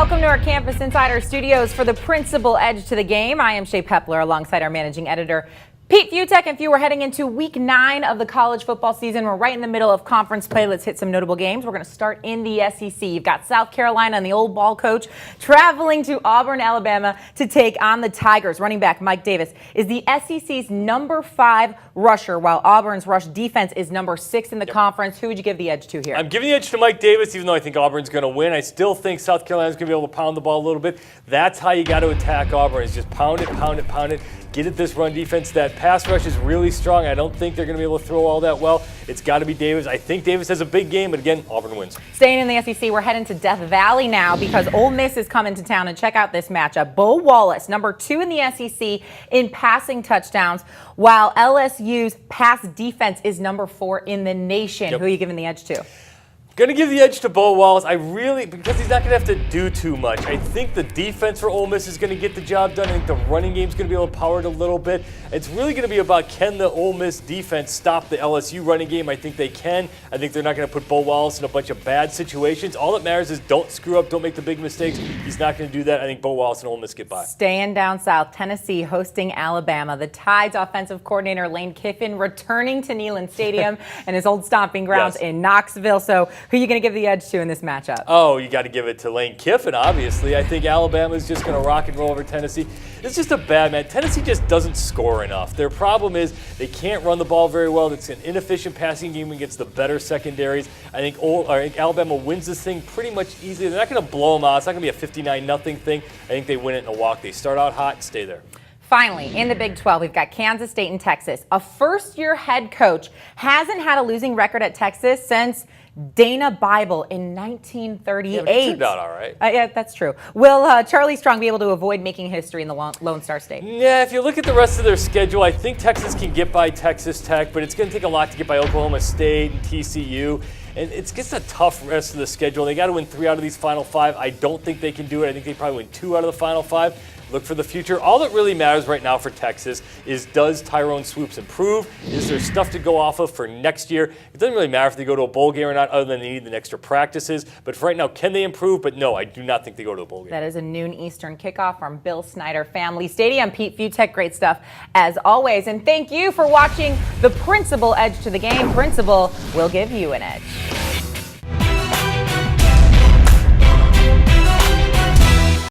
Welcome to our Campus Insider studios for the Principal Edge to the Game. I am Shae Peppler alongside our managing editor, Pete Fiutak. And we're heading into week 9 of the college football season. We're right in the middle of conference play. Let's hit some notable games. We're going to start in the SEC. You've got South Carolina and the old ball coach traveling to Auburn, Alabama to take on the Tigers. Running back Mike Davis is the SEC's number 5 rusher, while Auburn's rush defense is number 6 in the conference. Who would you give the edge to here? I'm giving the edge to Mike Davis, even though I think Auburn's going to win. I still think South Carolina's going to be able to pound the ball a little bit. That's how you got to attack Auburn, is just pound it, pound it, pound it. Get at this run defense. That pass rush is really strong. I don't think they're going to be able to throw all that well. It's got to be Davis. I think Davis has a big game, but again, Auburn wins. Staying in the SEC, we're heading to Death Valley now because Ole Miss is coming to town, and check out this matchup. Bo Wallace, number 2 in the SEC in passing touchdowns, while LSU's pass defense is number 4 in the nation. Who are you giving the edge to? Going to give the edge to Bo Wallace. Because he's not going to have to do too much. I think the defense for Ole Miss is going to get the job done. I think the running game is going to be able to power it a little bit. It's really going to be about, can the Ole Miss defense stop the LSU running game? I think they can. I think they're not going to put Bo Wallace in a bunch of bad situations. All that matters is don't screw up, don't make the big mistakes. He's not going to do that. I think Bo Wallace and Ole Miss get by. Staying down south, Tennessee hosting Alabama. The Tide's offensive coordinator Lane Kiffin returning to Neyland Stadium and his old stomping grounds in Knoxville. So who are you going to give the edge to in this matchup? Oh, you got to give it to Lane Kiffin, obviously. I think Alabama's just going to rock and roll over Tennessee. It's just a bad man. Tennessee just doesn't score enough. Their problem is they can't run the ball very well. It's an inefficient passing game against the better secondaries. I think Alabama wins this thing pretty much easily. They're not going to blow them out. It's not going to be a 59-0 thing. I think they win it in a walk. They start out hot and stay there. Finally, in the Big 12, we've got Kansas State and Texas. A first-year head coach hasn't had a losing record at Texas since Dana Bible in 1938. Yeah, but it turned out all right. Yeah, that's true. Will Charlie Strong be able to avoid making history in the Lone Star State? Yeah, if you look at the rest of their schedule, I think Texas can get by Texas Tech, but it's going to take a lot to get by Oklahoma State and TCU. And it's just a tough rest of the schedule. They got to win 3 out of these final 5. I don't think they can do it. I think they probably win 2 out of the final 5. Look for the future. All that really matters right now for Texas is, does Tyrone Swoops improve? Is there stuff to go off of for next year? It doesn't really matter if they go to a bowl game or not, other than they need the extra practices. But for right now, can they improve? But no, I do not think they go to a bowl game. That is a noon Eastern kickoff from Bill Snyder Family Stadium. Pete Fiutak, great stuff as always. And thank you for watching the Principal Edge to the Game. Principal will give you an edge.